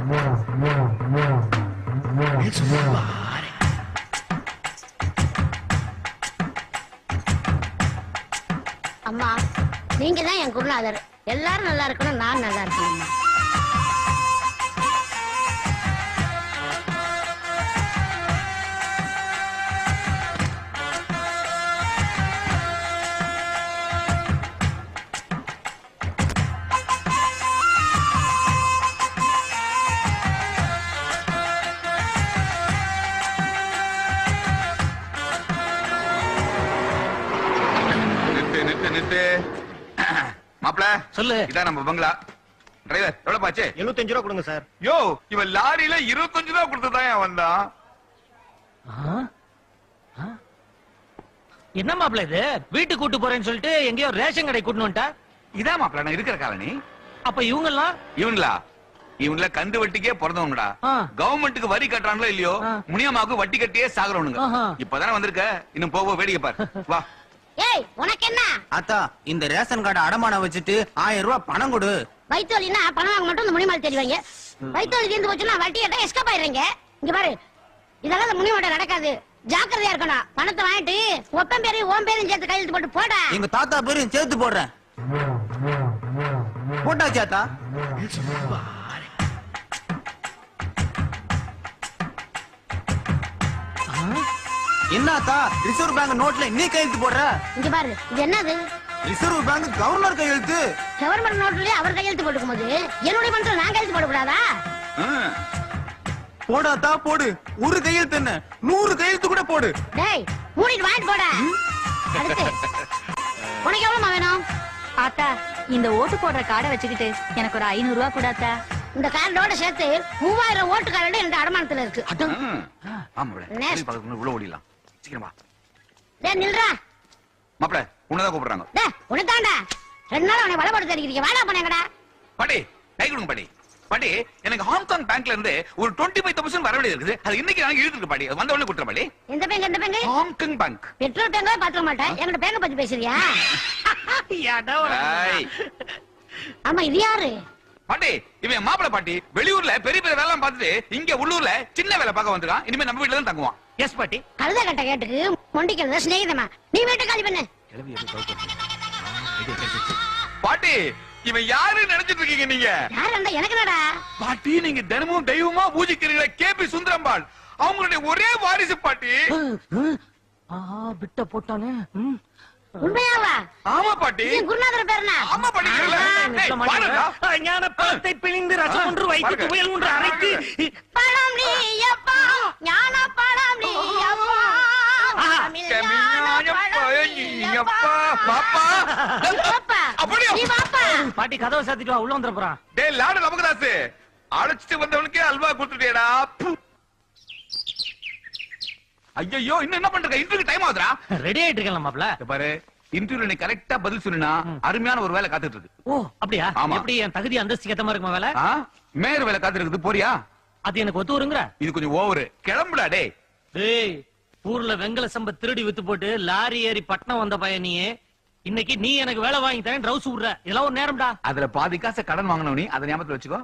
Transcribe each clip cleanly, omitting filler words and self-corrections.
அம்மா, நீங்க தான் என் குருநாதர். எல்லாரும் நல்லா இருக்கணும், நான் நல்லா இருக்கணும். மாப்ள சொல்லு. இதான் நம்ம பங்களா. டிரைவர் எவ்வளவு பாச்சு? 75 ரூபா கொடுங்க சார். யோ, இவன் லாரியில 25 ரூபா கொடுத்துதான் வந்தான். என்ன மாப்பிள்ள இது? வீட்டுக்கு கூட்டு போறேன்னு சொல்லிட்டு எங்கேயோ ரேஷன் கடை கூட்டு வந்துட்டா? இதான் மாப்பிள்ள நான் இருக்கிற காலனி. அப்ப இவங்கெல்லாம் இவங்கள கந்து வட்டிக்கே பிறந்தவங்கடா. கவர்மெண்ட்டுக்கு வரி கட்டுறாங்களோ இல்லையோ, முனியமாவுக்கு வட்டி கட்டியே சாகுறவனுங்க. இப்பதானே வந்திருக்க, இன்னும் போக வேடிக்கை பாரு. வா. ஏய், உனக்கு என்ன? அத்தா, இந்த ரேஷன் கார்டு அடமானம் வச்சுட்டு 1000 ரூபாய் பணம் கொடு. வயிற்றுவலின்னா பணம் வாங்க மட்டும் இந்த முனிமால் தெரிவாங்க. வயிற்றுவலி தீர்ந்து போச்சுன்னா வட்டி கேட்டா எஸ்கேப் ஆயிடுறீங்க. இங்க பாரு, இதெல்லாம் இந்த முனிமாட்ட நடக்காது. ஜாக்கிரதையா இருக்கணும். பணத்தை வாங்கிட்டு ஒப்பம் பேரையும் ஓம் பேரையும் சேர்த்து கையெழுத்து போட்டு போட. எங்க தாத்தா பேரையும் சேர்த்து போடுறேன். போட்டாச்சு அத்தா. என்னத்தா, ரிசர்வ் பேங்க் நோட்ல நீ கையெழுத்து போடுற? இங்க பாரு, இது என்னது? ரிசர்வ் பேங்க் கவர்னர் கையெழுத்து. கவர்மெண்ட் நோட்லயே அவர் கையெழுத்து போட்டுக்கும் போது என்னுடைய மனசுல நான் கையெழுத்து போடக்கூடாதா? போடாத்தா போடு. ஒரு கையெழுத்து என்ன, 100 கையெழுத்து கூட போடு. டேய், மூடிட்டு வாங்கிட்டு போட. அடுத்து உனக்கு எவ்வளவு வேணும்? ஆத்தா, இந்த ஓட்டு போடுற கார்டை வச்சுக்கிட்டு எனக்கு ஒரு 500 ரூபாய் கூடாத்தா. இந்த கார்டோட சேர்த்து 3000 ஓட்டு கார்டு என்ற அடமானத்துல இருக்கு. உள்ள ஓடிடலாம். சீக்கிரமா. டேய் நில்றா. மாப்ள உன்னதான் கூப்பிடுறாங்க. டேய், உனதாண்டா. 2 நாள் அவனை வலப்பட தெரிக்கிறீங்க. வாடா பண்ணங்கடா. பாட்டி, கை கொடுங்க பாட்டி. பாட்டி, எனக்கு ஹாங்காங் பேங்க்ல இருந்து ஒரு 25% வர வேண்டியது இருக்குது. அது இன்னைக்கு நான் எழுதிருக்கு பாட்டி. அது வந்த உடனே கொடுத்துற பாட்டி. எந்த பேங்க்? எந்த பேங்க்? Hong Kong bank. பெட்ரோல் பேங்கா பாத்துக்க மாட்டேன். என்கிட்ட பேங்க பத்தி பேசுறியா? ஆமா, இது யாரு? பாட்டி, இவன் மாப்பிள பாட்டி. வெளியூர்ல பெரிய பெரிய வேலை பார்த்துட்டு இங்க உள்ளூர்ல சின்ன வேலை பார்க்க வந்துருக்கான். இனிமே நம்ம வீட்டுல தான் தங்குவான். எஸ் பாட்டி. கழுத கட்ட கேட்டுக்கு மொண்டிக்கிறத சிநேகிதமா. நீ வீட்டு காலி பண்ணு. பாட்டி, இவன் யாரு நினைச்சிட்டு இருக்கீங்க நீங்க? யாரு? எனக்கு என்னடா பாட்டி, நீங்க தினமும் தெய்வமா பூஜிக்கிறீங்களா கேபி சுந்தரம்பாள். அவங்களுடைய ஒரே வாரிசு பாட்டி. விட்ட போட்டானே. உண்மையாவா? ஆமா பாட்டி. குருநாதர் பேர் என்ன? ஆமா பாட்டி. ஞான பழத்தை பிழிந்து ரசம் ஒன்று வைத்து துவையல் ஒன்று அரைத்து பழம் நீ அப்பா, ஞான பழம் நீ அப்பா, பாட்டி கதவை சாத்திட்டு உள்ள வந்துட போறான். டேய் லாடு நமக்குதாசு, அழைச்சிட்டு வந்தவனுக்கே அல்வா கொடுத்துட்டேடா. ஐயோ, இன்னும் என்ன பண்ற? Interview time ஆகுதுடா. ரெடி ஆயிட்டு இருக்கேன் மாப்ள. பாரு, இன்டர்வியூல நீ கரெக்டா பதில் சொன்னா அருமையான ஒரு வேலை காத்துட்டு இருக்கு. ஓ அப்படியா? எப்படி என் தகுதி அந்தஸ்து ஏத்த மாதிரி இருக்குமா வேலை? மேயர் வேலை காத்துட்டு இருக்குது. போறியா? அது எனக்கு ஒத்து வருங்கிற? இது கொஞ்சம் ஓவரு. கிளம்புடா டேய். டேய், ஊர்ல வெங்கல சம்ப திருடி வித்து போட்டு லாரி ஏறி பட்டணம் வந்த பையனியே இன்னைக்கு நீ எனக்கு வேலை வாங்கி தரேன் ரவுஸ் விடுற. இதெல்லாம் ஒரு நேரம்டா. அதுல பாதி காசை கடன் வாங்கணும். நீ அதை ஞாபகத்துல வச்சுக்கோ.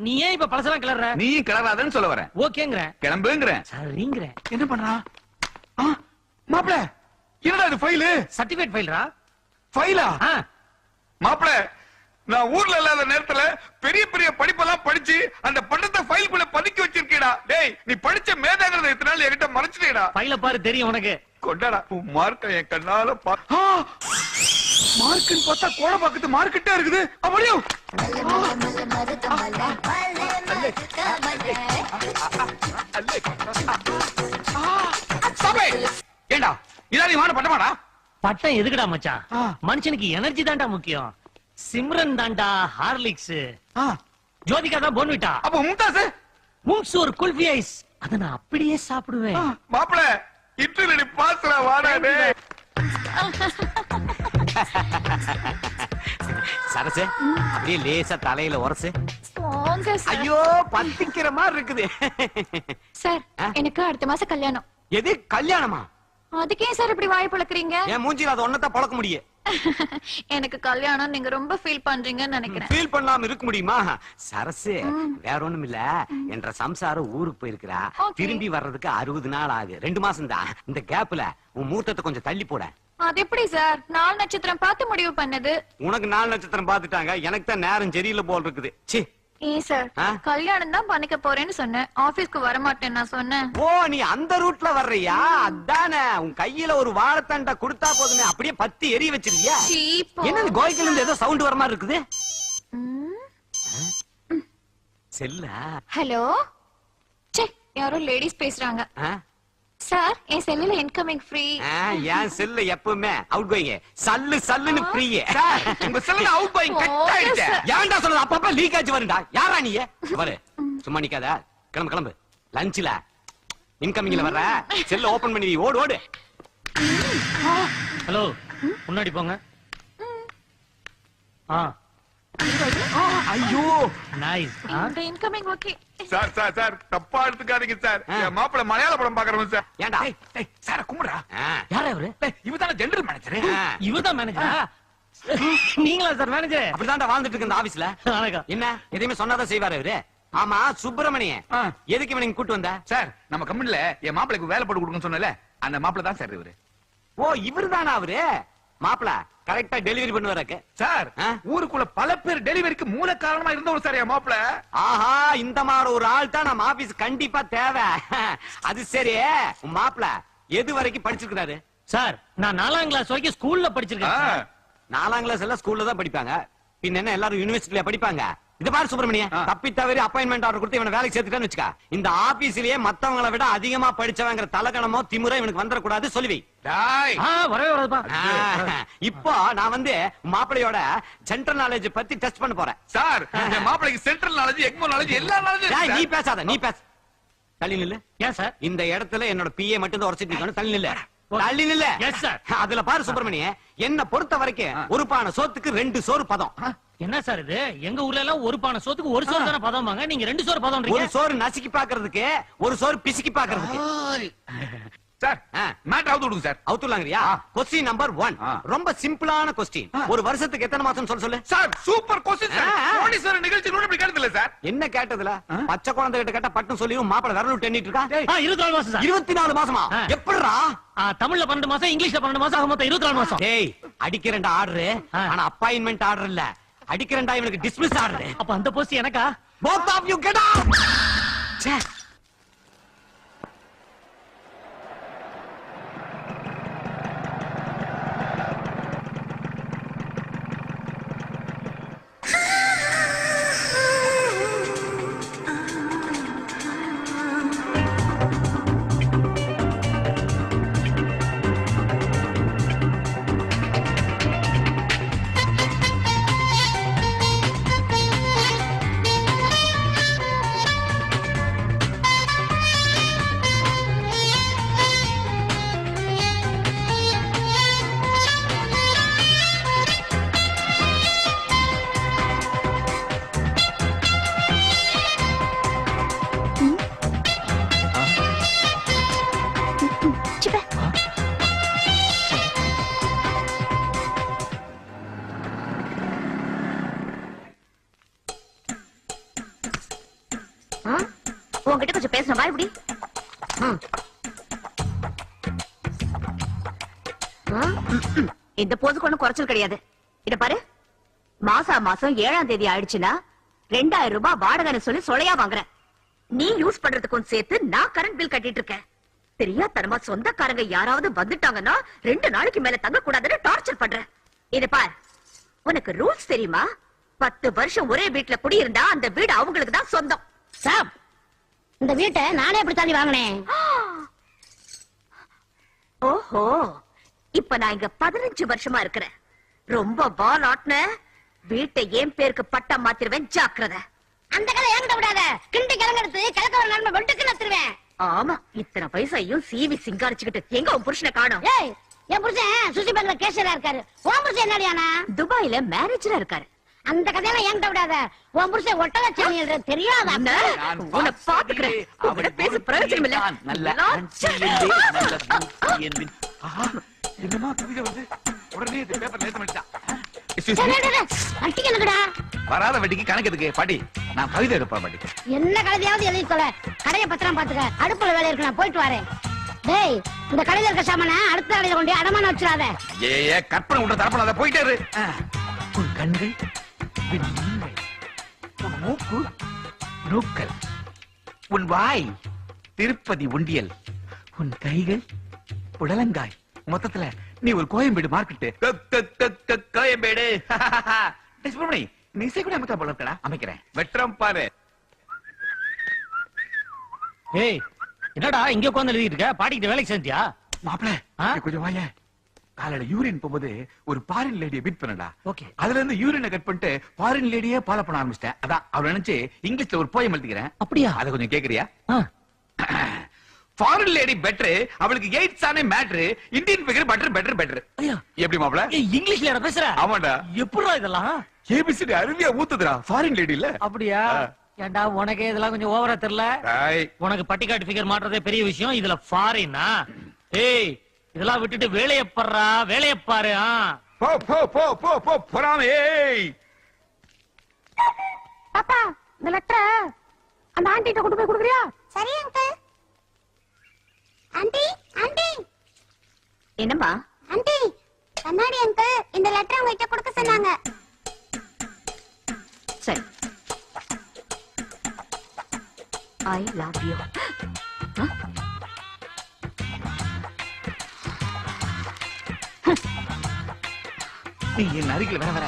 நீ ஏன் இப்ப பழசெல்லாம் கிளற? நீ கிளறாதன்னு சொல்ல வரேன். ஓகேங்கிற. கிளம்புங்கிற. சரிங்கிற. என்ன பண்றா மாப்ள? என்னடா இது? ஃபைல், சர்டிபிகேட் ஃபைல்ரா. ஃபைலா? மாப்ள, நான் ஊர்ல இல்லாத நேரத்துல பெரிய பெரிய படிப்பெல்லாம் படிச்சு அந்த பண்டத்தை ஃபைல்குள்ள பதுக்கி வச்சிருக்கேடா. டேய், நீ படிச்ச மேதாகிறத இத்தனை நாள் என்கிட்ட மறைச்சிட்டேடா. ஃபைல பாரு, தெரியும் உனக்கு. கொண்டாடா உன் மார்க்க என் கண்ணால மார்க்குன்னு பார்த்தா கோட பக்கத்து மார்க்கிட்டே இருக்குது. அப்படியே ஏண்டா இதா நீ வாங்க பட்டமாடா? பட்டம் எதுக்குடா மச்சான்? மனுஷனுக்கு எனர்ஜி தான்டா முக்கியம். சிம்ரன் தான்டா ஹார்லிக்ஸ், ஜோதிகா தான் போன்விட்டா. அப்ப மும்தாஸ் மும்ஸ் ஒரு குல்ஃபி ஐஸ். அத நான் அப்படியே சாப்பிடுவேன். மாப்ள, இன்டர்வியூ பாஸ்ரா வாடா டேய். சரசே, அப்படியே லேசா தலையில உரசு. ஐயோ, பத்திக்கிற மாதிரி இருக்குது. சார், எனக்கு அடுத்த மாசம் கல்யாணம். எது கல்யாணமா? அதுக்கே சார் இப்படி வாய் பழக்கிறீங்க? என் மூஞ்சில அது ஒன்னதான் பழக்க முடியும். எனக்கு கல்யாணம் நீங்க ரொம்ப ஃபீல் பண்றீங்கன்னு நினைக்கிறேன். ஃபீல் பண்ணாம இருக்க முடியுமா? சரசு வேற ஒண்ணும் இல்ல, என்ற சம்சாரம் ஊருக்கு போயிருக்கிறா. Okay. திரும்பி வர்றதுக்கு 60 நாள் ஆகு. 2 மாசம் தான். இந்த கேப்ல உன் முகூர்த்தத்தை கொஞ்சம் தள்ளி போட. அது எப்படி சார்? 4 நட்சத்திரம் பார்த்து முடிவு பண்ணது. உனக்கு 4 நட்சத்திரம் பாத்துட்டாங்க, எனக்கு தான் நேரம் சரியில்லை போல் இருக்குது. சி ஏன் சார், ஆ? கல்யாணம் தான் பண்ணிக்க போறேன்னு சொன்னேன், ஆபீஸ்க்கு வர மாட்டேன்னு நான் சொன்னேன். ஓ, நீ அந்த ரூட்ல வர்றியா? அதானே, உன் கையில ஒரு வாழைத்தண்டை கொடுத்தா போதுமே, அப்படியே பத்தி எரிய வச்சிருக்கியா? சீப்போ. என்ன கோய்க்குல இருந்து ஏதோ சவுண்ட் வர மாதிரி இருக்குது? செல்லா? ஹலோ, சே யாரோ லேடிஸ் பேசுறாங்க. ஆ? சார், என் செல்லுல இன்கமிங் ஃப்ரீ. என் செல்ல எப்பவுமே அவுட் கோயிங், சல்லு சல்லுன்னு ஃப்ரீ. உங்க செல்ல அவுட் கோயிங் கட் ஆயிடுச்சு. ஏன்டா சொல்றது? அப்பப்ப லீக் ஆச்சு வருடா. யாரா நீ? பாரு, சும்மா நிக்காத, கிளம்பு கிளம்பு. லஞ்ச்ல இன்கமிங்ல வர்ற, செல்ல ஓபன் பண்ணி ஓடு ஓடு. ஹலோ, முன்னாடி போங்க. ஐயோ, நைஸ். இந்த incoming okay. Sir sir sir தப்பா எடுத்துக்காதீங்க சார். என் மாப்பிள்ள மலையாள படம் பாக்குறவன் சார். ஏன்டா? சார கும்பிடுறா. யாரா இவரு? இவதான ஜெனரல் மேனேஜர். இவர்தான் மேனேஜரா? நீங்களா சார் மேனேஜர்? அப்படிதான்டா வாழ்ந்துட்டு இருக்கு இந்த ஆபீஸ்ல. வணக்கம். என்ன எதையுமே சொன்னாதான் செய்வாரு இவரு. ஆமா, சுப்பிரமணியன் எதுக்கு இவனை கூட்டு வந்த? சார் நம்ம கம்பெனில என் மாப்பிளைக்கு வேலை போட்டு கொடுக்கணும்னு சொன்னல, அந்த மாப்பிள்ள தான் சார் இவரு. ஓ, இவருதானா அவரு? மாப்பிள கரெக்டா டெலிவரி பண்ணுவாரு சார். ஊருக்குள்ள பல பேர் டெலிவரிக்கு மூல காரணமா இருந்தவர் சார் என் மாப்பிள்ள. ஆஹா, இந்த மாதிரி ஒரு ஆள் தான் நம்ம ஆபீஸ் கண்டிப்பா தேவை. அது சரி, உன் மாப்பிள எது வரைக்கும் படிச்சிருக்காரு? சார், நான் 4ஆம் கிளாஸ் வரைக்கும் ஸ்கூல்ல படிச்சிருக்கேன் சார். 4ஆம் கிளாஸ் எல்லாம் ஸ்கூல்ல தான் படிப்பாங்க. பின்ன என்ன எல்லாரும் யூனிவர்சிட்டில படிப்பாங்க? இத பாரு சுப்பிரமணியன், தப்பி தவறி அப்பாயின்மெண்ட் ஆர்டர் கொடுத்து இவனை வேலைக்கு சேர்த்துட்டான்னு வச்சுக்க, இந்த ஆபீஸ்லயே மத்தவங்களை விட அதிகமா படிச்சவங்கிற தலகணமோ திமுறை இவனுக்கு வந்துடக்கூடாது, சொல்லுவி. வரவே வராதுப்பா. இப்போ நான் வந்து மாப்பிளையோட ஜென்ரல் நாலேஜ் பத்தி டெஸ்ட் பண்ண போறேன். சார், என் மாப்பிளைக்கு சென்ட்ரல் நாலேஜ், எக்மோ நாலேஜ், எல்லா நாலேஜும். நீ பேசாத, நீ பேச. தள்ளி நில்லு. ஏன் சார்? இந்த இடத்துல என்னோட பிஏ மட்டும் தான் உரைச்சிட்டு இருக்கானு. தள்ளி நில்லு, தள்ளி நில்லு. Yes sir. அதுல பாரு சுப்பிரமணியன், என்ன பொறுத்த வரைக்கும் ஒரு பானை சோத்துக்கு 2 சோறு பதம். என்ன சார் இது? எங்க ஊர்ல எல்லாம் ஒரு பானை சோத்துக்கு ஒரு சோறு தானே பதம்பாங்க, நீங்க 2 சோறு பதம்ன்றீங்க. ஒரு சோறு நசுக்கி பாக்குறதுக்கு, ஒரு சோறு பிசுக்கி பாக்குறதுக்கு. சார், மேட்டர் அவுத்து விடுங்க சார். அவுத்துலாங்கறியா? கொஸ்டின் நம்பர் 1, ரொம்ப சிம்பிளான கொஸ்டின். ஒரு வருஷத்துக்கு எத்தனை மாசம் சொல்லு. Sir, super question sir. கோடீஸ்வர நிகழ்ச்சி கூட இப்படி கேட்டதில்ல சார். என்ன கேட்டதுல? பச்சை குழந்தை கிட்ட கேட்டா பட்டம் சொல்லிரும், மாப்பிள விரல் விட்டு எண்ணிட்டு இருக்கா. 24 மாசம் சார். 24 மாசமா? எப்படிடா? தமிழ்ல 12 மாசம், இங்கிலீஷ்ல 12 மாசம், மொத்தம் 24 மாசம். டேய், அடிக்கிறண்டா ஆர்டர், ஆனா அப்பாயின்மெண்ட் ஆர்டர் இல்ல. அடிக்கிறண்டா இவனுக்கு டிஸ்மிஸ் ஆர்டர். அப்ப அந்த போஸ்ட் எனக்கா? both of you get out. ச்சே. உங்ககிட்ட கொஞ்சம் பேசணும், வா இப்படி. இந்த போதுக்கு ஒண்ணும் குறைச்சல் கிடையாது. இத பாரு, மாசம் 7ஆம் தேதி ஆயிடுச்சுன்னா 2000 ரூபாய் வாடகைன்னு சொல்லி சொலையா வாங்குறேன். நீ யூஸ் பண்றதுக்கும் சேர்த்து நான் கரண்ட் பில் கட்டிட்டு இருக்கேன். தெரியாதனமா சொந்தக்காரங்க யாராவது வந்துட்டாங்கன்னா 2 நாளைக்கு மேல தங்க கூடாதுன்னு டார்ச்சர் பண்றேன். இத பார், உனக்கு ரூல்ஸ் தெரியுமா? 10 வருஷம் ஒரே வீட்டுல குடியிருந்தா அந்த வீடு அவங்களுக்கு தான் சொந்தம். சாப், இந்த வீட்டை நானே எப்படி தாண்டி வாங்கினேன். ஓஹோ, இப்ப நான் இங்க 15 வருஷமா இருக்கிறேன். ரொம்ப பால் ஆட்ன வீட்டை என் பேருக்கு பட்டா மாத்திருவேன், ஜாக்கிரதை. அந்த கதை என்கிட்ட விடாத. கிண்டி கிளங்கெடுத்து கிழக்க ஒரு நன்மை வெட்டுக்கு நத்துருவேன். ஆமா, இத்தனை வயசையும் சீவி சிங்காரிச்சுக்கிட்டு எங்க உன் புருஷனை காணோம்? ஏய், என் புருஷன் சுசி பேங்க்ல கேஷியரா இருக்காரு. உன் புருஷன் என்னடியானா? துபாயில மேனேஜரா இருக்காரு. அந்த கதையெல்லாம் என்கிட்ட விடாத. உன் புருஷன் ஒட்டகச்சாமி தெரியாதா? உன்னை பாத்துக்கிறேன். உன்கிட்ட பேச பிரயோஜனம் இல்ல. என்னமா கவிதை வருது? உடனே இது பேப்பர்ல ஏத்த மாட்டான். வட்டிக்கு எனக்குடா. வராத வட்டிக்கு கணக்கு எதுக்கு பாட்டி? நான் கவிதை எடுப்பேன் பாட்டி. என்ன கழுதையாவது எழுதி தொலை. கடையை பத்திரம் பாத்துக்க. அடுப்புல வேலை இருக்கு, நான் போயிட்டு வரேன். டேய், இந்த கடையில இருக்க சாமான அடுத்த கடையில கொண்டு அடமான வச்சிடாத. ஏ கற்பனை உண்ட தரப்படாத, போயிட்டே இரு. உன் கண்கள் விண்மீன்கள், உன் மூக்கு நூக்கல், உன் வாய் திருப்பதி உண்டியல், உன் கைகள் புடலங்காய். மொத்தத்துல நீ ஒரு கோயம்பேடு மார்க்கெட்டு. கோயம்பேடு. சுப்பிரமணி, நீ இசை கூட அமைக்க போல இருக்கடா. அமைக்கிறேன், வெற்றம் பாரு. ஏய், என்னடா இங்க உட்கார்ந்து எழுதிட்டு இருக்க? பாட்டிக்கிட்ட வேலைக்கு சேர்ந்தியா? மாப்பிள கொஞ்சம் வாய. காலையில யூரின் போகும்போது ஒரு பாரின் லேடியை பீட் பண்ணடா. ஓகே. அதுல இருந்து யூரினை கட் பண்ணிட்டு பாரின் லேடியே ஃபாலோ பண்ண ஆரம்பிச்சிட்டேன். அதான் அவ நினைச்சு இங்கிலீஷ்ல ஒரு போயம் எழுதிக்கிறேன். அப்படியா? அத கொஞ்சம் கேக்குறியா? ஆ. ஃபாரின் லேடி பெட்டர், அவளுக்கு எய்ட்ஸ் ஆனே மேட்டர், இந்தியன் ஃபிகர் பெட்டர். ஐயா, எப்படி மாப்பிள? ஏய், இங்கிலீஷ்ல பேசுற? ஆமாடா. எப்படிடா இதெல்லாம்? ஏபிசிடி அருவியா ஊத்துதுடா ஃபாரின் லேடி இல்ல. அப்படியா? ஏண்டா உனக்கு இதெல்லாம் கொஞ்சம் ஓவரா தெரியல? டேய், உனக்கு பட்டிக்காட்டு ஃபிகர் மாற்றதே பெரிய விஷயம், இதுல ஃபாரினா? ஏய், இதெல்லாம் விட்டுட்டு வேலைய பாரு. போ போ போ போ போ போறாமே. ஏய் பாப்பா, இந்த லெட்டர் அந்த ஆண்டிட்ட கொண்டு போய் கொடுக்குறியா? சரி அங்கிள். Aunty, aunty. என்னம்மா? ஆண்டி, கண்ணாடி அங்கிள் இந்த லெட்டர் உங்ககிட்ட கொடுக்க சொன்னாங்க. சரி. I love you. நீ என் அருகில் வர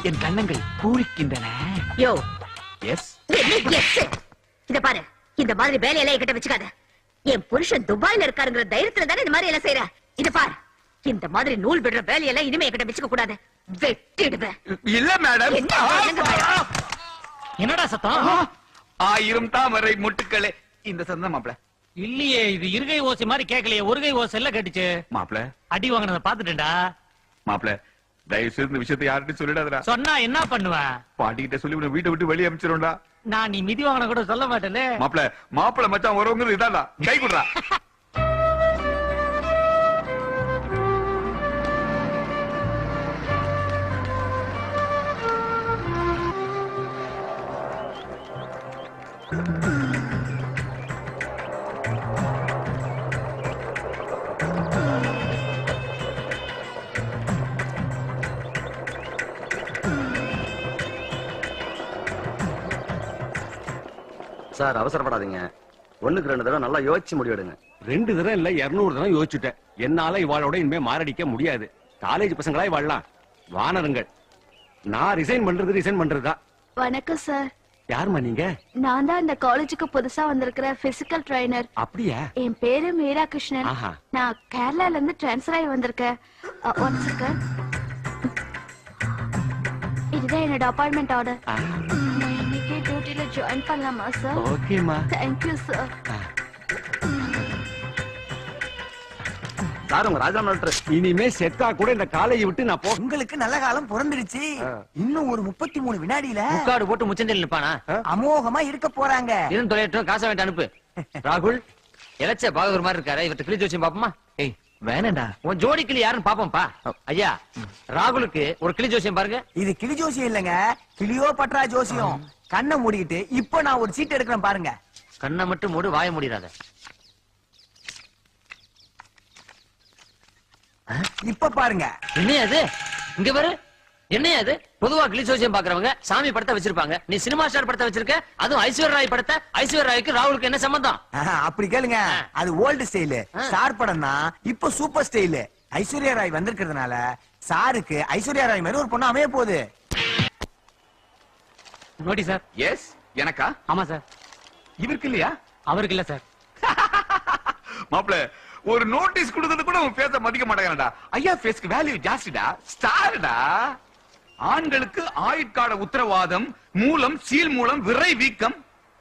என் கண்ணங்கள் பூரிக்கின்றன. யோ, எஸ். இத பாரு, இந்த மாதிரி வேலையெல்லாம் என்கிட்ட வச்சுக்காத. என் புருஷன் துபாயில இருக்காருங்கிற தைரியத்துல தானே இந்த மாதிரி எல்லாம் செய்யற. இத பாரு, இந்த மாதிரி நூல் விடுற வேலையெல்லாம் இனிமே என்கிட்ட வச்சுக்க கூடாது. வெட்டிடுவேன். இல்ல மேடம். என்னடா சத்தம்? 1000 தாமரை முட்டுக்களே. இந்த சத்தம் மாப்ள இல்லையே, இது இருகை ஓசை மாதிரி கேட்கலையே, ஒருகை ஓசை எல்லாம் கேட்டுச்சு. மாப்ள. அடி வாங்கினத பாத்துட்டேன்டா. மாப்ள, தயவு செய்து இந்த விஷயத்தை யார்கிட்ட சொல்லிடாதடா. சொன்னா என்ன பண்ணுவேன்? பாட்டிகிட்ட சொல்லி உன்னை வீட்டை விட்டு வெளியே அனுப்பிச்சிரும்டா. நான் நீ மிதி வாங்கின கூட சொல்ல மாட்டேனே. மாப்பிள மச்சான் வரவங்க இதாடா, கை குடுறா. சார் அவசரப்படாதீங்க. 1க்கு 2 தடவை நல்லா யோசிச்சு முடிவெடுங்க. 2 தடவை இல்ல 200 தடவை யோசிச்சுட்டேன். என்னால இவாளோட இனிமே மாரடிக்க முடியாது. காலேஜ் பசங்களா இவாள்லாம் வானருங்கள். நான் ரிசைன் பண்றதுதான். வணக்கம் சார். யாருமா நீங்க? நான் தான் இந்த காலேஜுக்கு புதுசா வந்திருக்கிற பிசிக்கல் ட்ரைனர். அப்படியா? என் பேரு மீரா கிருஷ்ணன். ஆஹா. நான் கேரளால இருந்து டிரான்ஸ்ஃபர் ஆகி வந்திருக்கேன். One second. இதுதான் என்னோட அப்பாயின்மெண்ட் ஆர்டர். இன்னைக்கு டியூட்டில ஜாயின் பண்ணலாமா சார்? ஓகேமா. Thank you sir. சார் உங்க ராஜா லெட்டர். இனிமே செத்தா கூட இந்த காலேஜ் விட்டு நான் போ. உங்களுக்கு நல்ல காலம் பிறந்துடுச்சு. இன்னும் ஒரு 33 வினாடியில முக்காடு போட்டு முச்சந்தில் நிப்பானா? அமோகமா இருக்க போறாங்க. இருந்து தொலையட்டும், காசை வேண்டாம் அனுப்பு. ராகுல், இலச்ச பாகவர் மாதிரி இருக்காரு, இவர்கிட்ட கிளி ஜோசியம் பாப்போமா? ஏய் வேணாண்டா. உன் ஜோடி கிளி யாருன்னு பாப்போம்ப்பா. ஐயா, ராகுலுக்கு ஒரு கிளி ஜோசியம் பாருங்க. இது கிளி ஜோசியம் இல்லங்க, கிளியோ பட்ரா ஜோசியம். கண்ணை மூடிக்கிட்டு இப்போ நான் ஒரு சீட் எடுக்கிறேன் பாருங்க. கண்ணை மட்டும் மூடு, வாய முடியாத. இப்ப பாருங்க. என்னையா அது? இங்க பாரு, என்னையா அது? பொதுவா கிளி ஜோசியம் பாக்குறவங்க சாமி படத்தை வச்சிருப்பாங்க. நீ சினிமா ஸ்டார் படத்தை வச்சிருக்க, அதுவும் ஐஸ்வர்யா ராய் படத்தை. ஐஸ்வர்யா ராய்க்கு ராகுலுக்கு என்ன சம்பந்தம்? அப்படி கேளுங்க, அது ஓல்டு ஸ்டைல். ஸ்டார் படம் தான் இப்போ சூப்பர் ஸ்டைல். ஐஸ்வர்யா ராய் வந்திருக்கிறதுனால சாருக்கு ஐஸ்வர்யா ராய் மாதிரி ஒரு பொண்ணு அமைய போகுது. Naughty sir. எஸ். எனக்கா? ஆமா சார். இவருக்கு இல்லையா? அவருக்கு இல்ல சார். மாப்ள, ஒரு நோட்டீஸ் கொடுத்தது கூட உன் பேச மதிக்க மாட்டேங்கடா. ஐயா பேஸ்க்கு வேல்யூ ஜாஸ்திடா, ஸ்டார்டா. ஆண்களுக்கு ஆயுட்கால உத்தரவாதம், மூலம் சீல் மூலம் விரை வீக்கம்.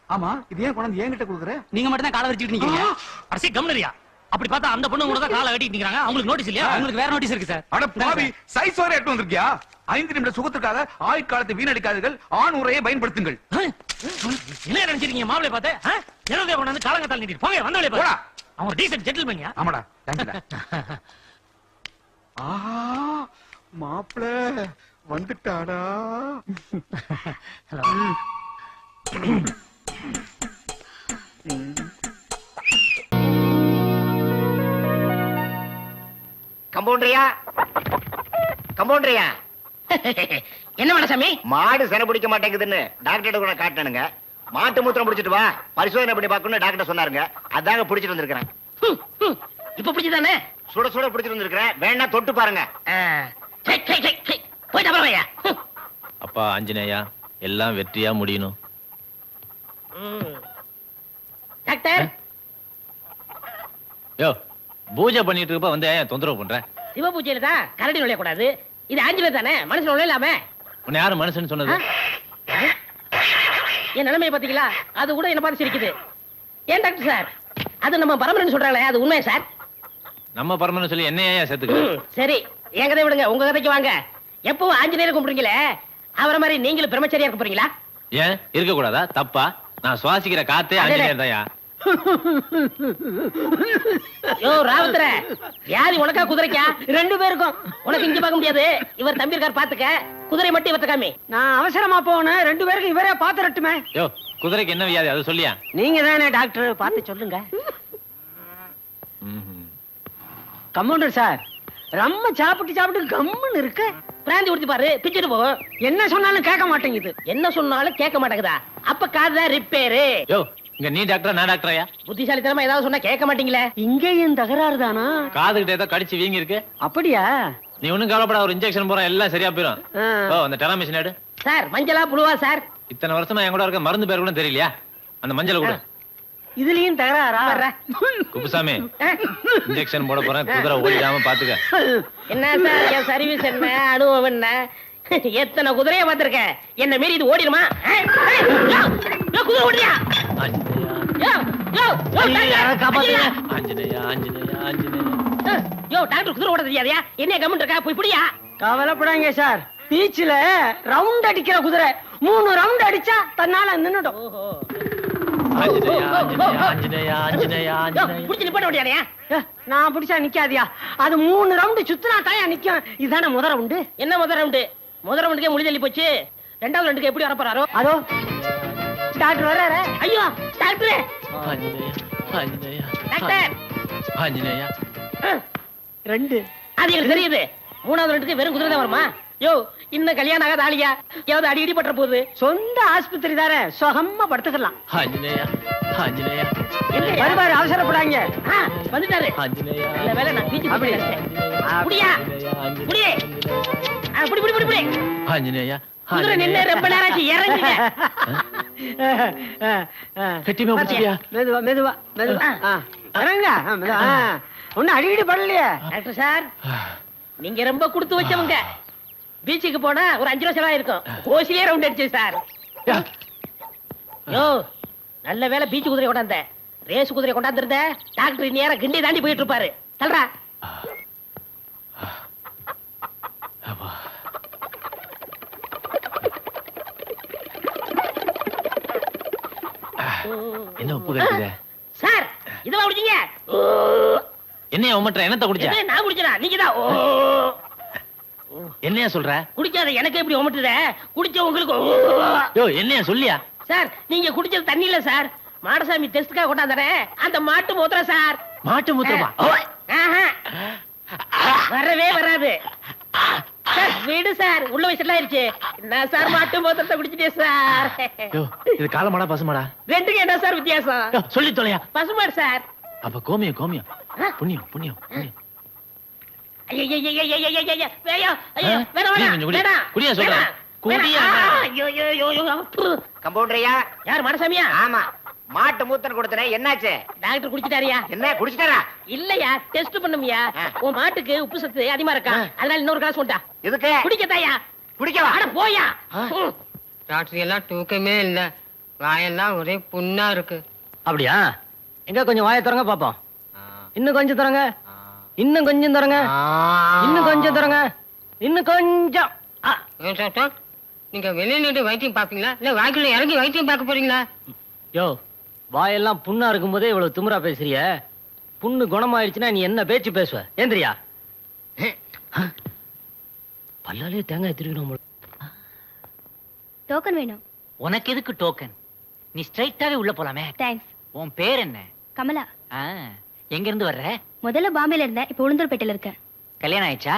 ஆமா, இது ஏன் கொண்டு என்கிட்ட கொடுக்குற? நீங்க மட்டும் தான் காலை வச்சுட்டு நிக்கிறீங்க. அரசி கம்னரியா? அப்படி பார்த்தா அந்த பொண்ணு கூட தான் காலை கட்டிட்டு நிக்கறாங்க. அவங்களுக்கு நோட்டீஸ் இல்லையா? உங்களுக்கு வேற நோட்டீஸ் இருக்கு சார். அட பாவி, சைஸ் வரை எட்டு வந்திருக்கியா? 5 நிமிட சுகத்துக்காக ஆயுட்காலத்தை வீணடிக்காதீர்கள், ஆண் உரையை பயன்படுத்துங்கள். என்ன நினைச்சிருக்கீங்க மாப்பிளை பார்த்து? என்னதே கொண்டு வந்து காலங்கத்தால் நீட்டிட்டு போங்க, வந்தவளே போடா. அவன் டீசன்ட் ஜென்டில்மேன்யா. ஆமாடா, தேங்க்யூடா. மாப்பிள வந்துட்டாடா. கம்பவுண்டரியா, கம்பவுண்டரியா, என்ன மனசாமி? மாடு செனை பிடிக்க மாட்டேங்குதுன்னு டாக்டர் கூட காட்டணுங்க. மாட்டு மூத்திரம் பிடிச்சிட்டு வா, பரிசோதனை பண்ணி பார்க்கணும்னு டாக்டர் சொன்னாருங்க. அதாங்க பிடிச்சிட்டு வந்திருக்கிறேன். இப்ப பிடிச்சதானே? சுட சுட பிடிச்சிட்டு வந்திருக்கிறேன், வேணா தொட்டு பாருங்க. போயிட்டு அப்புறம் வையா. அப்பா ஆஞ்சநேயா, எல்லாம் வெற்றியா முடியணும். டாக்டர், யோ, பூஜை பண்ணிட்டு இருப்ப வந்து ஏன் தொந்தரவு பண்ற? சிவ பூஜையில தான் கரடி நுழைய கூடாது. இது ஆஞ்சநேயர் தானே, மனுஷன் நுழையலாமே. உன்னை யாரு மனுஷன் சொன்னது? என் நிலைமையை பாத்தீங்களா? அது கூட என்ன பார்த்து சிரிக்குது. ஏன் டாக்டர் சார், அது நம்ம பரமரன் சொல்றாங்களே, அது உண்மையா சார்? நம்ம பரமன்னு சொல்லி என்னையா சேர்த்துக்க? சரி, என் கதை விடுங்க, உங்க கதைக்கு வாங்க. எப்பவும் ஆஞ்சநேயர் கும்பிடுறீங்களே, அவரை மாதிரி நீங்களும் பிரம்மச்சரியா இருக்க போறீங்களா? ஏன் இருக்க கூடாதா? தப்பா? நான் சுவாசிக்கிற காத்தே ஆஞ்சநேயர் தான்யா. யோ ராவுத்தர, வியாதி உனக்கா குதிரைக்கா? ரெண்டு பேருக்கும். உனக்கு இங்க பார்க்க முடியாது, இவர் தம்பி இருக்கார் பாத்துக்க. குதிரை மட்டும் இவர்த்த காமி. நான் அவசரமா போனேன், ரெண்டு பேருக்கும் இவரே பாத்துறட்டுமே. யோ, குதிரைக்கு என்ன வியாதி அது சொல்லியா? நீங்க தானே டாக்டர், பார்த்து சொல்லுங்க. கம்பவுண்டர் சார், ரொம்ப சாப்பிட்டு சாப்பிட்டு கம்முன்னு இருக்கு. பிராந்தி ஊத்தி பாரு, பிச்சுட்டு போகும். என்ன சொன்னாலும் கேட்க மாட்டேங்குது. என்ன சொன்னாலும் கேட்க மாட்டேங்குதா? அப்ப காதுதான் ரிப்பேரு. யோ, இங்க நீ டாக்டரா நான் டாக்டரையா? புத்திசாலித்தனமா ஏதாவது சொன்னா கேட்க மாட்டீங்களே. இங்கேயும் தகராறு தானா? காதுகிட்ட ஏதோ கடிச்சு வீங்கி இருக்கு. அப்படியா? நீ ஒண்ணும் கவலைப்படாத, ஒரு இன்ஜெக்ஷன் போறோம், எல்லாம் சரியா போயிடும். ஓ, அந்த டெராமிஷன் எடு. சார், மஞ்சளா புழுவா சார்? இத்தனை வருஷமா என் கூட இருக்க மருந்து பேர் கூட தெரியலையா? அந்த மஞ்சளை கூட. இதுலயும் தகராறா? குப்புசாமி, இன்ஜெக்ஷன் போட போறேன், குதிரை ஓடிடாம பாத்துக்க. என்ன சார், என் சர்வீஸ் என்ன, அனுபவம் என்ன? எத்தனை குதிரைய பார்த்திருக்கேன், என்ன மீறி இது ஓடிடுமா? குதிரை ஓடியா? ஆஞ்சநேயா, ஆஞ்சநேயா, ஆஞ்சநேயா. யோ டாக்டர், குதிரை ஓட தெரியாதயா? என்ன கமெண்ட் இருக்கா? போய் புடியா. கவலைப்படாங்க சார், பீச்ல ரவுண்ட் அடிக்கிற குதிரை 3 ரவுண்ட் அடிச்சா தன்னால நின்னுடும். ஆஞ்சநேயா, ஆஞ்சநேயா, ஆஞ்சநேயா, ஆஞ்சநேயா, ஆஞ்சநேயா. புடிச்சு நிப்பாட்ட முடியாதயா? நான் பிடிச்சா நிக்காதியா, அது 3 ரவுண்ட் சுத்தினா தாயா நிக்கும். இதானே முத ரவுண்டு. என்ன முத ரவுண்டு? முத ரவுண்டுக்கே முடி தள்ளி போச்சு, ரெண்டாவது ரவுண்டுக்கு எப்படி வர போறாரோ? அதோ டாக்டர் வர்றாரு. ஐயோ டாக்டர், ஆஞ்சநேயா, ஆஞ்சநேயா, டாக்டர். ஆஞ்சநேயா. 2 அது எனக்கு தெரியுது. மூணாவது ரவுண்டுக்கு வெறும் குதிரை தான் வருமா? யோ, இன்னும் கல்யாணம் ஆகாத ஆளியா? ஏதாவது அடி பற்ற போகுது. சொந்த ஆஸ்பத்திரி தானே, சுகமா படுத்துக்கலாம். ஆஞ்சநேயா, ஆஞ்சநேயா. வருவாரு, அவசரப்படாங்க. வந்துட்டாரு. ஆஞ்சநேயா. நல்ல வேளை நான் பீச்சு அப்படி. புடியா, புடி. புடி புடி புடி புடி. ஆஞ்சநேயா. குதிரை நின்னு ரொம்ப நேரம் ஆச்சு, இறங்குங்க. கெட்டிமா பிடிச்சியா? மெதுவா மெதுவா மெதுவா இறங்க. ஒன்னும் அடிக்கடி படலையே. டாக்டர் சார், நீங்க ரொம்ப கொடுத்து வச்சவங்க. பீச்சுக்கு போனா ஒரு 5 ரூபா செலவா இருக்கும். ஓசிலே ரவுண்ட் அடிச்சு சார். யோ, நல்ல வேளை பீச்சு குதிரை கொண்டாந்த. ரேஸ் குதிரை கொண்டாந்துருந்த டாக்டர் நேரம் கிண்டி தாண்டி போயிட்டு இருப்பாரு. சொல்றா. என்ன உப்பு கட்டுங்க சார்? இதுவா குடிச்சீங்க? என்னையா உமட்டுற? என்னத்த குடிச்சா? நான் குடிச்சா? நீங்க தான் என்னையா சொல்ற? குடிக்காத எனக்கு எப்படி உமட்டுத? குடிச்ச உங்களுக்கு. யோ, என்னையா சொல்லியா? சார், நீங்க குடிச்சது தண்ணி இல்ல சார், மாடசாமி டெஸ்ட்காக கொண்டாந்தனே அந்த மாட்டு மூத்திரம் சார். மாட்டு மூத்திரமா? ஆஹா, வரவே வராது சார். விடு சார், உள்ள வயசுல ஆயிருச்சு. என்ன சார், மாட்டு மூத்திரத்தை குடிச்சிட்டே சார். யோ, இது காலமாடா பசுமாடா? ரெண்டுக்கு என்ன சார் வித்தியாசம்? யோ, சொல்லி தொலையா. பசுமாடு சார். அப்ப கோமியம், கோமியம். புண்ணியம், புண்ணியம், புண்ணியம். கம்பவுண்டரியா? யார் மனசாமியா? ஆமா, மாட்டு மூத்தன் கொடுத்தனே, என்னாச்சு? டாக்டர் குடிச்சிட்டாரியா? என்ன குடிச்சிட்டாரா? இல்லையா, டெஸ்ட் பண்ணுமியா. உன் மாட்டுக்கு உப்பு சத்து அதிகமா இருக்கா, அதனால இன்னொரு கிளாஸ் கொண்டா. எதுக்கு குடிக்கத்தாயா? குடிக்கவா? அட போயா. டாக்டர் எல்லாம் தூக்கமே இல்ல, வாயெல்லாம் ஒரே புண்ணா இருக்கு. அப்படியா? எங்க கொஞ்சம் வாயை திறங்க பாப்போம். இன்னும் கொஞ்சம் திறங்க, இன்னும் கொஞ்சம் திறங்க, இன்னும் கொஞ்சம் திறங்க, இன்னும் கொஞ்சம். டாக்டர், நீங்க வெளியே நின்று வைத்தியம் பாப்பீங்களா இல்ல வாய்க்குள்ள இறங்கி வைத்தியம் பார்க்க போறீங்களா? யோ, வாயெல்லாம் புண்ணா இருக்கும் போதே இவ்வளவு திமிரா பேசுறிய. புண்ணு குணமாயிடுச்சுன்னா நீ என்ன பேச்சு பேசுவ? ஏந்திரியா. பல்லாலே தேங்காய் திருக்கணும். டோக்கன் வேணும். உனக்கு எதுக்கு டோக்கன்? நீ ஸ்ட்ரைட்டாவே உள்ள போலாமே. தேங்க்ஸ். உன் பேர் என்ன? கமலா. எங்க இருந்து வர்ற? முதல்ல பாம்பேல இருந்தேன், இப்ப உளுந்தூர்பேட்டையில இருக்கேன். கல்யாணம் ஆயிடுச்சா?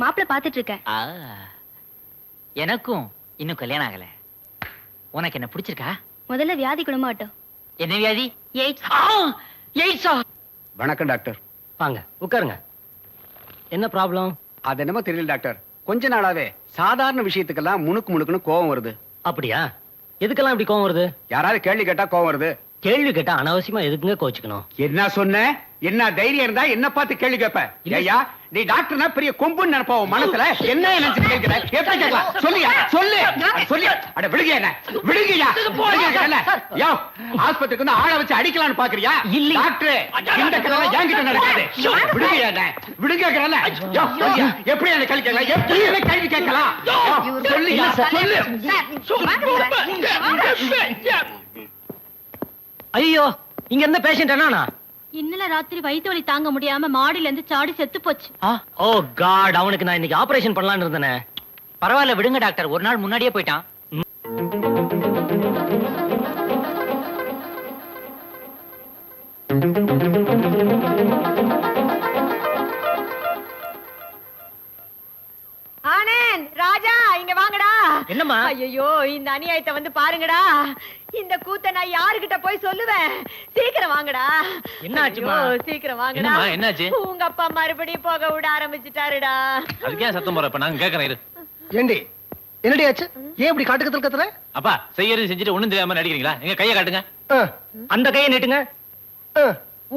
மாப்பிள்ள பாத்துட்டு இருக்கேன். எனக்கும் இன்னும் கல்யாணம் ஆகல. உனக்கு என்ன பிடிச்சிருக்கா? முதல்ல வியாதி குணமாகட்டும். என்ன வியாதி? எய்ட்ஸா? வணக்கம் டாக்டர். வாங்க உட்காருங்க. என்ன ப்ராப்ளம்? அது என்னமோ தெரியல டாக்டர், கொஞ்ச நாளாவே சாதாரண விஷயத்துக்கெல்லாம் முணுக்குன்னு கோவம் வருது. அப்படியா? எதுக்கெல்லாம் இப்படி கோவம் வருது? யாராவது கேள்வி கேட்டா கோவம் வருது. கேள்வி கேட்டா அனாவசியமா எதுக்குங்க கோச்சுக்கணும்? என்ன சொன்ன? என்ன தைரியம் இருந்தா என்ன பார்த்து கேள்வி கேட்ப? ஐயா, நீ டாக்டர்னா பெரிய கொம்புன்னு நினைப்பா உன் மனசுல. என்ன நினைச்சு கேட்கிற? எப்படி கேட்கலாம்? சொல்லியா? சொல்லு சொல்லு. அட விடுங்க, என்ன விடுங்கயா? யோ, ஆஸ்பத்திரிக்கு வந்து ஆளை வச்சு அடிக்கலாம்னு பாக்குறியா? இல்ல டாக்டர், இந்த கதை என்கிட்ட நடக்காது. விடுங்க, என்ன விடுங்க கேக்குறல. யோ, எப்படி என்ன கேள்வி கேட்கலாம்? எப்படி என்ன கேள்வி கேட்கலாம்? சொல்லியா? சொல்லு. ஐயோ, இங்க இருந்த பேஷண்ட் என்னன்னா? இன்னல ராத்திரி வயிற்று வலி தாங்க முடியாம மாடியில இருந்து சாடி செத்து போச்சு. ஓ காட், அவனுக்கு நான் இன்னைக்கு ஆபரேஷன் பண்ணலாம்னு இருந்தேனே. பரவாயில்ல விடுங்க டாக்டர், ஒரு நாள் முன்னாடியே போயிட்டான். ஆனந்த், ராஜா, இங்க வாங்கடா. என்னம்மா? ஐயோ, இந்த அநியாயத்தை வந்து பாருங்கடா. இந்த கூத்த நான் யாருகிட்ட போய் சொல்லுவேன்? சீக்கிரம் வாங்கடா. என்னாச்சுமா? சீக்கிரம் வாங்கடா. என்னம்மா, என்னாச்சு? உங்க அப்பா மறுபடியும் போக விட ஆரம்பிச்சுட்டாருடா. அதுக்கு ஏன் சத்தம் போற? இப்ப நாங்க கேக்குறேன் இரு. ஏண்டி என்னடி ஆச்சு? ஏன் இப்படி காட்டுக்கத்துல கத்துற? அப்பா செய்யறது செஞ்சுட்டு ஒண்ணும் தெரியாம நடிக்கிறீங்களா? எங்க கையை காட்டுங்க. அந்த கையை நீட்டுங்க.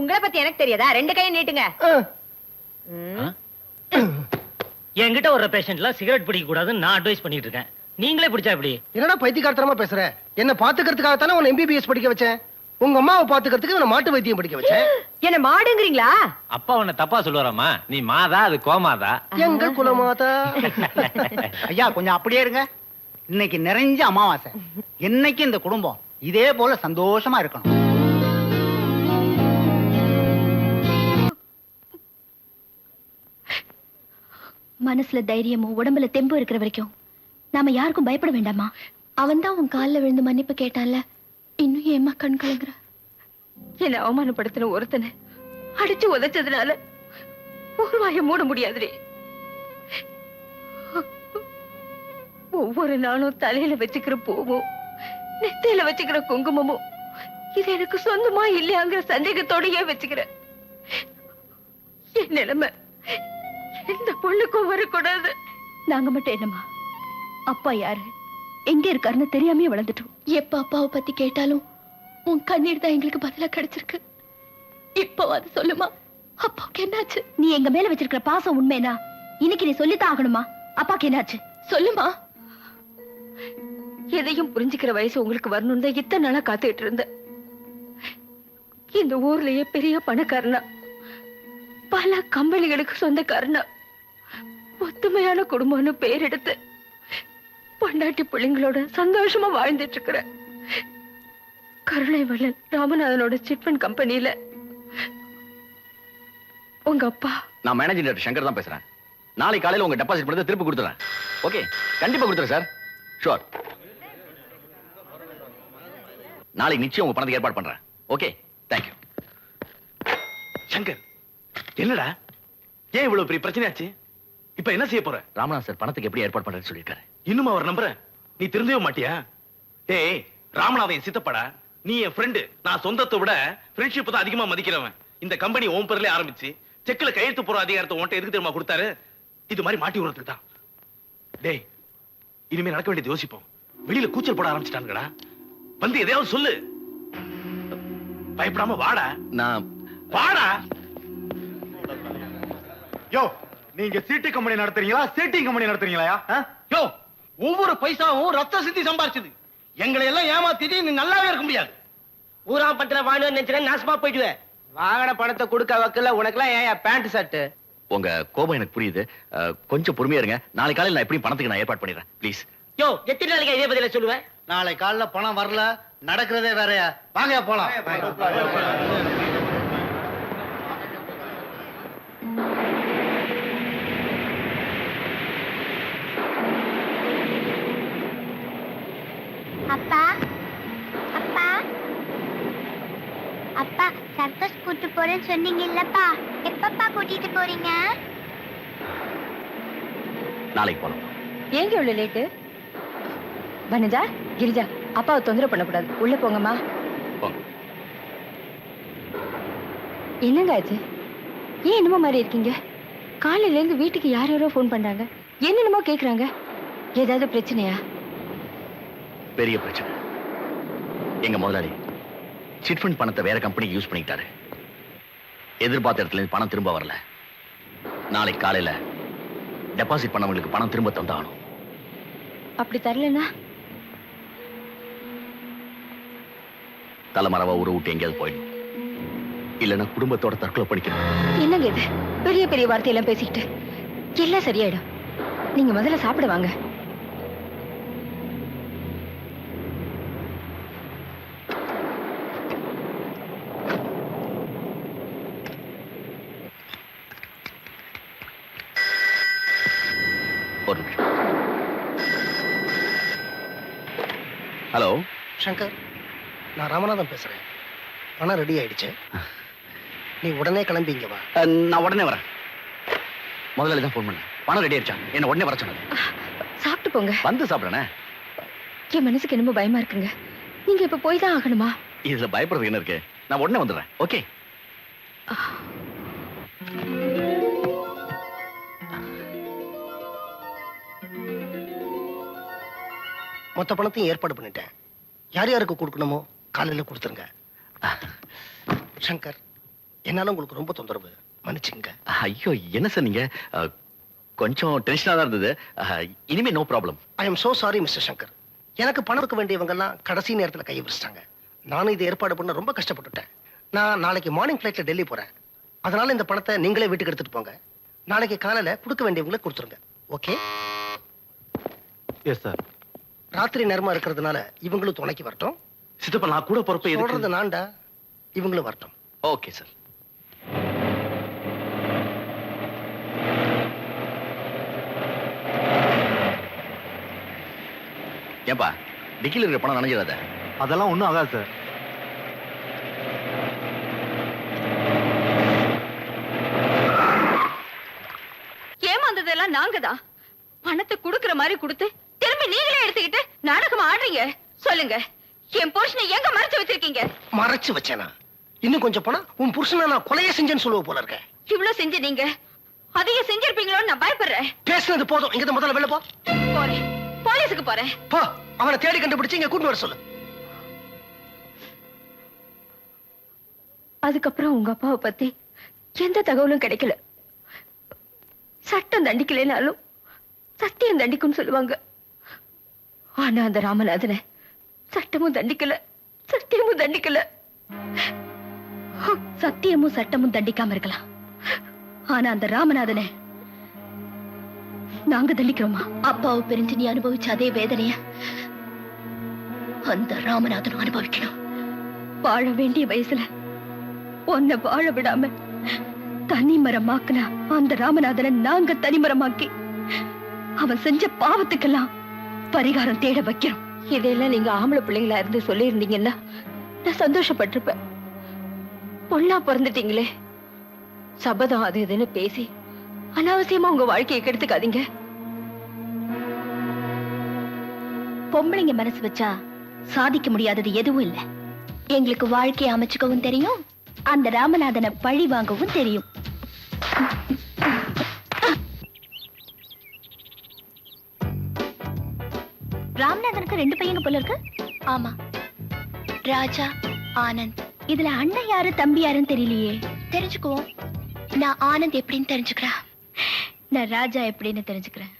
உங்களை பத்தி எனக்கு தெரியாதா? ரெண்டு கையை நீட்டுங்க. என்கிட்ட ஒரு பேஷண்ட்ல சிகரெட் பிடிக்க கூடாதுன்னு நான் அட்வைஸ் பண்ணிட்டு இருக்கேன். நீங்களே பிடிச்சா எப்படி? என்னடா பைத்தியக்காரத்தனமா பேசுற? என்ன பாத்துக்கிறதுக்காக தானே உன்னை MBBS படிக்க வச்சேன். உங்க அம்மாவை பாத்துக்கிறதுக்கு உன்னை மாட்டு வைத்தியம் படிக்க வச்சேன். என்ன மாடுங்கிறீங்களா? அப்பா உன்னை தப்பா சொல்லுவாராமா? நீ மாதா, அது கோமாதா. எங்கள் குலமாதா. ஐயா கொஞ்சம் அப்படியே இருங்க. இன்னைக்கு நிறைஞ்ச அமாவாசை. என்னைக்கு இந்த குடும்பம் இதே போல சந்தோஷமா இருக்கணும். மனசுல தைரியமும் உடம்புல தெம்பு இருக்கிற வரைக்கும் நாம யாருக்கும் பயப்பட வேண்டாமா? அவன் தான் உன் காலில் விழுந்து மன்னிப்பு கேட்டான்ல, இன்னும் ஏமா கண் கலங்குற? என்ன அவமானப்படுத்தின ஒருத்தனை அடிச்சு உதைச்சதுனால ஒரு வாயை மூட முடியாதுடி. ஒவ்வொரு நாளும் தலையில வச்சுக்கிற பூவும் நெத்தையில வச்சுக்கிற குங்குமமும் இது எனக்கு சொந்தமா இல்லையாங்கிற சந்தேகத்தோடயே வச்சுக்கிறேன். என் நிலைமை எந்த பொண்ணுக்கும் வரக்கூடாது. நாங்க மட்டும் என்னம்மா, அப்பா யாரு, எங்க இருக்காருன்னு தெரியாமே வளர்ந்துட்டோம். எப்ப அப்பாவை பத்தி கேட்டாலும் உன் கண்ணீர் தான் எங்களுக்கு பதிலா கிடைச்சிருக்கு. இப்போ அது சொல்லுமா, அப்பாவுக்கு என்னாச்சு? நீ எங்க மேல வச்சிருக்கிற பாசம் உண்மைனா இன்னைக்கு நீ சொல்லித்தான் ஆகணுமா? அப்பாக்கு என்னாச்சு சொல்லுமா. எதையும் புரிஞ்சுக்கிற வயசு உங்களுக்கு வரணும் தான் இத்தனை நாளா காத்துக்கிட்டு இருந்த. இந்த ஊர்லயே பெரிய பணக்காரனா, பல கம்பெனிகளுக்கு சொந்தக்காரனா, ஒத்துமையான குடும்பம்னு பேர் எடுத்து பொண்டாட்டி பிள்ளைங்களோட சந்தோஷமா வாழ்ந்துட்டு இருக்கிற கருணைவள்ளல் ராமநாதனோட சிட்ஃபண்ட் கம்பெனியில உங்க அப்பா. நான் மேனேஜிங் டைரக்டர் சங்கர் தான் பேசுறேன். நாளை காலையில உங்க டெபாசிட் பணத்தை திருப்பி கொடுத்துறேன். ஓகே, கண்டிப்பா கொடுத்துறேன் சார். ஷூர். நாளைக்கு நிச்சயம் உங்க பணத்துக்கு ஏற்பாடு பண்றேன். Okay, thank you. சங்கர், என்னடா ஏன் இவ்வளவு பெரிய பிரச்சனையாச்சு? இப்ப என்ன செய்ய போற? ராமநாத் சார் பணத்துக்கு எப்படி ஏற்பாடு பண்றேன்னு சொல்லியிருக்காரு. இன்னும் அவர் நம்புற? நீ திருந்தவே மாட்டியா? டேய், ராமநாதன் என் சித்தப்படா. நீ என் ஃப்ரெண்டு. நான் சொந்தத்தை விட ஃப்ரெண்ட்ஷிப் தான் அதிகமா மதிக்கிறவன். இந்த கம்பெனி ஓம் பேர்ல ஆரம்பிச்சு செக்ல கையெழுத்து போற அதிகாரத்தை உன்கிட்ட எதுக்கு தெரியுமா கொடுத்தாரு? இது மாதிரி மாட்டி விடுறதுக்கு தான். டேய், இனிமே நடக்க வேண்டியது யோசிப்போம். வெளியில கூச்சல் போட ஆரம்பிச்சிட்டானுங்கடா. வந்து எதையாவது சொல்லு. பயப்படாம வாடா. நான் வாடா. யோ, நீங்க சீட்டி கம்பெனி நடத்துறீங்களா, சீட்டிங் கம்பெனி நடத்துறீங்களா? யோ, ஒவ்வொரு பைசாவும் ரத்த சிந்தி சம்பாரிச்சது. எங்களை எல்லாம் ஏமாத்திட்டு நீ நல்லாவே இருக்க முடியாது. ஊரா பத்திர வாழ நினைச்சேன், நாசமா போயிடுவேன். வாங்கின பணத்தை கொடுக்க வக்கல உனக்குலாம் ஏன் பேண்ட் ஷர்ட்? உங்க கோபம் எனக்கு புரியுது. கொஞ்சம் பொறுமையா இருங்க. நாளை காலையில் நான் எப்படியும் பணத்துக்கு நான் ஏற்பாடு பண்ணிடுறேன். ப்ளீஸ். யோ, எத்தனை நாளைக்கு இதே பதில சொல்லுவேன்? நாளை காலைல பணம் வரல, நடக்கிறதே வேறயா. வாங்க போலாம். அப்பா அப்பா அப்பா சர்க்கஸ் கூட்டு போறேன்னு சொன்னீங்க இல்லப்பா, எப்பப்பா கூட்டிட்டு போறீங்க? நாளைக்கு போலாம். ஏங்க இவ்வளவு லேட்டு? வனஜா, கிரிஜா, அப்பாவை தொந்தரவு பண்ணக்கூடாது, உள்ள போங்கம்மா. என்னங்க ஆச்சு? ஏன் என்னமோ மாதிரி இருக்கீங்க? காலையில இருந்து வீட்டுக்கு யாரோ ஃபோன் பண்றாங்க, என்னென்னமோ கேக்குறாங்க. ஏதாவது பிரச்சனையா? பெரிய பிரச்சனை. எங்க முதலாளி சிட் ஃபண்ட் பணத்தை வேற கம்பெனிக்கு யூஸ் பண்ணிக்கிட்டாரு. எதிர்பார்த்த இடத்துல இருந்து பணம் திரும்ப வரல. நாளைக்கு காலையில டெபாசிட் பண்ணவங்களுக்கு பணம் திரும்ப தந்தாகணும். அப்படி தரலனா தலைமறைவா ஊரை விட்டு எங்கேயாவது போயிடும், இல்லைன்னா குடும்பத்தோட தற்கொலை பண்ணிக்கணும். என்னங்க இது? பெரிய பெரிய வார்த்தையெல்லாம் பேசிக்கிட்டு எல்லாம் சரியாயிடும். நீங்க முதல்ல சாப்பிட வாங்க. ஒரு நிமிஷம். ஹலோ சங்கர், நான் ராமநாதன் பேசுறேன். பணம் ரெடி ஆயிடுச்சு, நீ உடனே கிளம்பி இங்க வா. நான் உடனே வரேன். முதலாளி தான் ஃபோன் பண்ணேன், பணம் ரெடி ஆயிடுச்சா, என்ன உடனே வர சொன்னது. சாப்பிட்டு போங்க. வந்து சாப்பிடுறேனே. என் மனசுக்கு என்னமோ பயமா இருக்குங்க. நீங்க இப்ப போய் தான் ஆகணுமா? இதுல பயப்படுறது என்ன இருக்கு? நான் உடனே வந்துடுறேன். ஓகே. மொத்த பணத்தையும் ஏற்பாடு பண்ணிட்டேன். யார் யாருக்கு கொடுக்கணுமோ காலையில கொடுத்துருங்க. சங்கர், என்னால உங்களுக்கு ரொம்ப தொந்தரவு, மன்னிச்சுங்க. ஐயோ என்ன சார் நீங்க, கொஞ்சம் டென்ஷனா தான் இருந்தது. இனிமே no problem. I am so sorry mister Shankar. எனக்கு பணம் கொடுக்க வேண்டியவங்க எல்லாம் கடைசி நேரத்துல கை விரிச்சிட்டாங்க. நானும் இதை ஏற்பாடு பண்ண ரொம்ப கஷ்டப்பட்டுட்டேன். நான் நாளைக்கு மார்னிங் ஃபிளைட்ல டெல்லி போறேன். அதனால இந்த பணத்தை நீங்களே வீட்டுக்கு எடுத்துட்டு போங்க. நாளைக்கு காலையில கொடுக்க வேண்டியவங்களை கொடுத்துருங்க. ஓகே? Yes sir. ராத்திரி நேரமா இருக்கிறதுனால இவங்களும் துணைக்கு வரட்டும். சித்தப்பா நான் கூட பொறுப்பு சொல்றது நான்டா, இவங்களும் வரட்டும். Okay sir. ஏன்பா டிக்கில இருக்கிற பணம் நனைஞ்சிடாத. அதெல்லாம் ஒண்ணும் ஆகாது சார். ஏமாந்ததெல்லாம் நாங்கதான். பணத்தை குடுக்கிற மாதிரி கொடுத்து திரும்பி நீங்களே எடுத்துக்கிட்டு நாடகம் ஆடுறீங்க. சொல்லுங்க, என் புருஷனை எங்க மறைச்சு வச்சிருக்கீங்க? மறைச்சு வச்சேனா? இன்னும் கொஞ்சம் போனா உன் புருஷனை நான் கொலைய செஞ்சேன்னு சொல்லுவ போல இருக்க. இவ்வளவு செஞ்சு நீங்க அதையும் செஞ்சிருப்பீங்களோன்னு நான் பயப்படுறேன். பேசுனது போதும், இங்க முதல்ல வெளில போ. போறேன், போலீஸுக்கு போறேன். போ, அவனை தேடி கண்டுபிடிச்சு இங்க கூட்டு வர சொல்லு. அதுக்கப்புறம் உங்க அப்பாவை பத்தி எந்த தகவலும் கிடைக்கல. சட்டம் தண்டிக்கலைனாலும் சத்தியம் தண்டிக்கும்னு சொல்லுவாங்க. ஆனா அந்த ராமநாதனை சட்டமும் தண்டிக்கல, சத்தியமும் தண்டிக்கல. சத்தியமும் சட்டமும் தண்டிக்காம இருக்கலாம், ஆனா அந்த ராமநாதனை நாங்க தண்டிக்கிறோமா? அப்பாவை பிரிஞ்சு நீ அனுபவிச்ச அதே வேதனைய அந்த ராமநாதனும் அனுபவிக்கணும். வாழ வேண்டிய வயசுல உன்னை வாழ விடாம தனிமரமாக்குனா அந்த ராமநாதனை நாங்க தனிமரமாக்கி அவன் செஞ்ச பாவத்துக்கெல்லாம் பரிகாரம் தேட வைக்கிறோம். இதையெல்லாம் நீங்க ஆம்பளை பிள்ளைங்களா இருந்து சொல்லி இருந்தீங்கன்னா நான் சந்தோஷப்பட்டிருப்பேன். பொண்ணா பிறந்துட்டீங்களே, சபதம் அது இதுன்னு பேசி அனாவசியமா உங்க வாழ்க்கையை கெடுத்துக்காதீங்க. பொம்பளைங்க மனசு வச்சா சாதிக்க முடியாதது எதுவும் இல்ல. எங்களுக்கு வாழ்க்கையை அமைச்சுக்கவும் தெரியும், அந்த ராமநாதனை பழி வாங்கவும் தெரியும். ராமநாதனுக்கு 2 பையங்க போல இருக்கு. ஆமா, ராஜா, ஆனந்த். இதுல அண்ணன் யாரு தம்பி யாருன்னு தெரியலையே. தெரிஞ்சுக்குவோம். நான் ஆனந்த் எப்படின்னு தெரிஞ்சுக்கிறேன், நான் ராஜா எப்படின்னு தெரிஞ்சுக்கிறேன்.